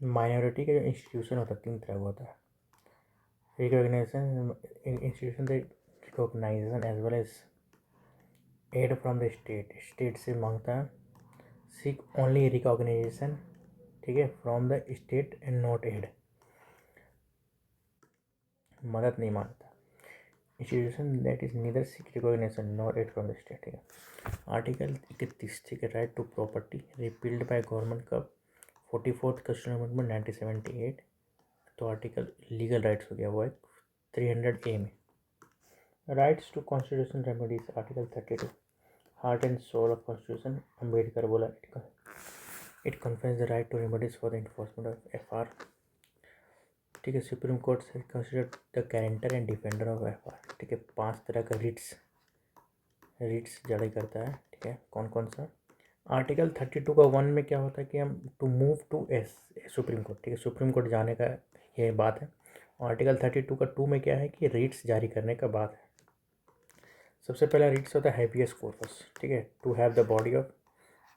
Minority का जो institution होता है 3 तरह का होता है। Recognition institution recognisation as well as aid from the state से मांगता है। सीक ओनली रिकॉग्नाइजेशन, ठीक है, from the state and not aid, मदद नहीं मांगता। Institution that is neither seek recognition not aid from the state, ठीक है। आर्टिकल 31, ठीक है, right to property repealed by government का 44th कॉन्स्टिट्यूशन अमेंडमेंट 1978। तो आर्टिकल लीगल राइट्स हो गया वो है 300A में। Rights to constitution remedies article 32 heart and soul of constitution Ambedkar बोला it confers the right to remedies for the enforcement of FR, ठीक है। सुप्रीम कोर्ट से consider the guarantor and defender of FR, ठीक है। 5 तरह का Ritz जारी करता है, ठीक है। कौन कौन सा? आर्टिकल 32 का 1 में क्या होता है कि हम to move to supreme court, ठीक है, सुप्रीम कोर्ट जाने का ये बात है। आर्टिकल 32 का 2 में क्या है कि रिट्स जारी करने का बात है। सबसे पहला रिट्स होता है हैबियस कॉर्पस, ठीक है, to have the body of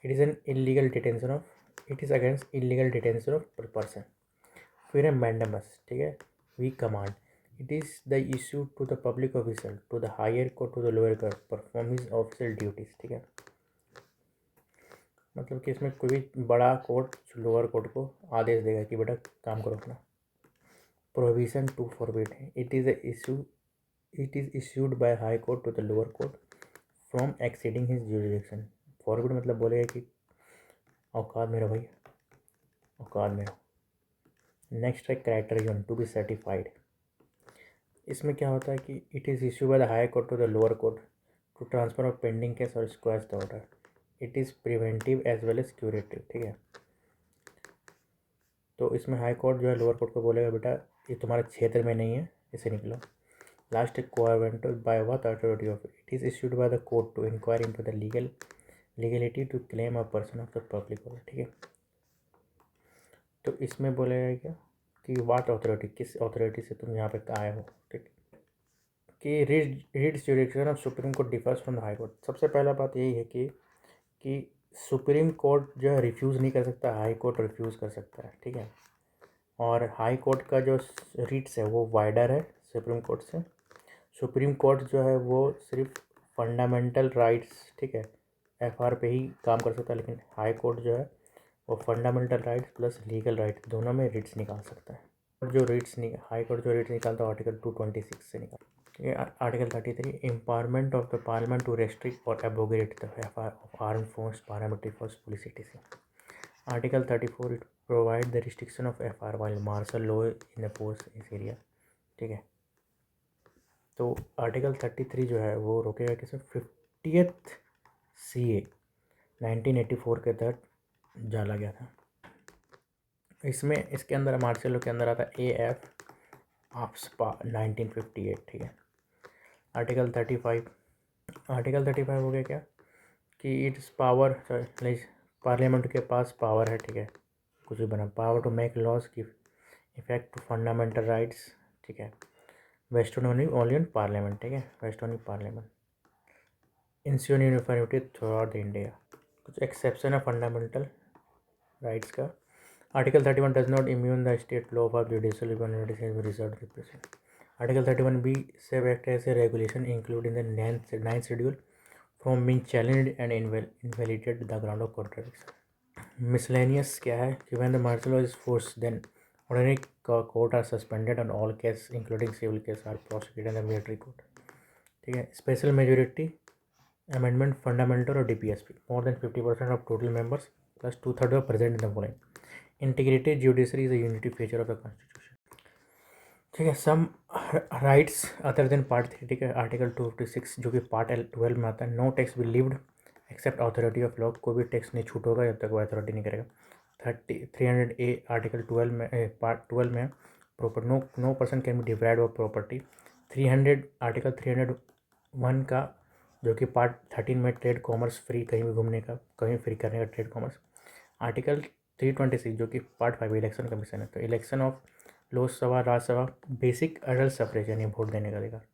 it is an illegal detention of it is against illegal detention of person. फिर है मैंडेमस, ठीक है, we command it is the issue to the public officer to the higher court to the lower court perform his official duties, ठीक है। मतलब कि इसमें कोई भी बड़ा कोर्ट लोअर कोर्ट को आदेश देगा कि बेटा काम करो अपना। Prohibition to forbid it is issued by high court to the lower court from exceeding his jurisdiction. Forbid मतलब बोलेगा कि औकात में रहो भाई, औकात में रहो। नेक्स्ट है क्राइटेरियन टू बी सर्टिफाइड। इसमें क्या होता है कि it is issue by the high court to the lower court to transfer of pending case और squash the order. It is preventive as well as curative, ठीक है। तो इसमें हाई कोर्ट जो है लोअर कोर्ट को बोलेगा बेटा ये तुम्हारे क्षेत्र में नहीं है, इसे निकलो। Last quo warranto by what authority of it is issued by the court to inquire into the legality to claim a person of the public order, ठीक है। तो इसमें बोलेगा क्या कि व्हाट अथॉरिटी, किस अथॉरिटी से तुम यहाँ पे आए हो, ठीक। कि writs jurisdiction of supreme court differs from the high court. सबसे पहला बात यही है कि सुप्रीम कोर्ट जो है रिफ्यूज़ नहीं कर सकता, हाई कोर्ट रिफ्यूज़ कर सकता है, ठीक है। और हाई कोर्ट का जो रिट्स है वो वाइडर है सुप्रीम कोर्ट से। सुप्रीम कोर्ट जो है वो सिर्फ फंडामेंटल राइट्स, ठीक है, FR पे ही काम कर सकता है, लेकिन हाई कोर्ट जो है वो fundamental rights plus legal right दोनों में रिट्स निकाल सकता है। और जो हाई कोर्ट जो रिट्स निकालता है आर्टिकल 226 से निकाल, ठीक है। Article 33 empowerment of the parliament to restrict और abrogate the FR of arm force paramilitary force police etc. Article 34 it provide the restriction of FR while martial law in the force इस area, ठीक है। तो article 33 जो है वो रोकेगा किसे? 50th CA 1984 के तहत डाला गया था। इसके अंदर मार्शल लॉ के अंदर आता है AF ऑफ स्पा 1958, ठीक है। आर्टिकल 35 हो गया क्या कि इट्स पावर पार्लियामेंट के पास पावर है, ठीक है, कुछ भी बना power to make laws give effect to fundamental rights, ठीक है। वेस्टर्न ओनली ऑन पार्लियामेंट, ठीक है, west only parliament. Ensure uniformity throughout the India. कुछ एक्सेप्शन है फंडामेंटल राइट्स का। Article 31 does not immune the state law of judicial reserve represent. Article 31B save act as a regulation include in the 9th schedule from being challenged and invalidated the ground of contradiction. Miscellaneous क्या है कि when the martial law is force then ordinary court are suspended and all cases including civil case are prosecuted in the military court, ठीक है। Special majority amendment fundamental और DPSP more than 50% of total members plus 2/3 of present in the following. Integrated judiciary is a unity feature of the constitution, ठीक है। सम rights other than part 3, ठीक है। Article 256 जो कि part 12 में आता है, no tax will levied except authority of law. कोई भी टैक्स नहीं छूट होगा जब तक वो अथॉरिटी नहीं करेगा। 300A आर्टिकल 12 में पार्ट 12 में proper no person can be deprived of property. 300 article 301 का जो कि पार्ट 13 में ट्रेड कॉमर्स फ्री, कहीं भी घूमने का, कहीं फ्री करने का ट्रेड कॉमर्स। आर्टिकल 326 जो कि पार्ट 5 इलेक्शन कमीशन है, तो election of Lok Sabha Rajya Sabha basic adult suffrage यानी वोट देने का अधिकार।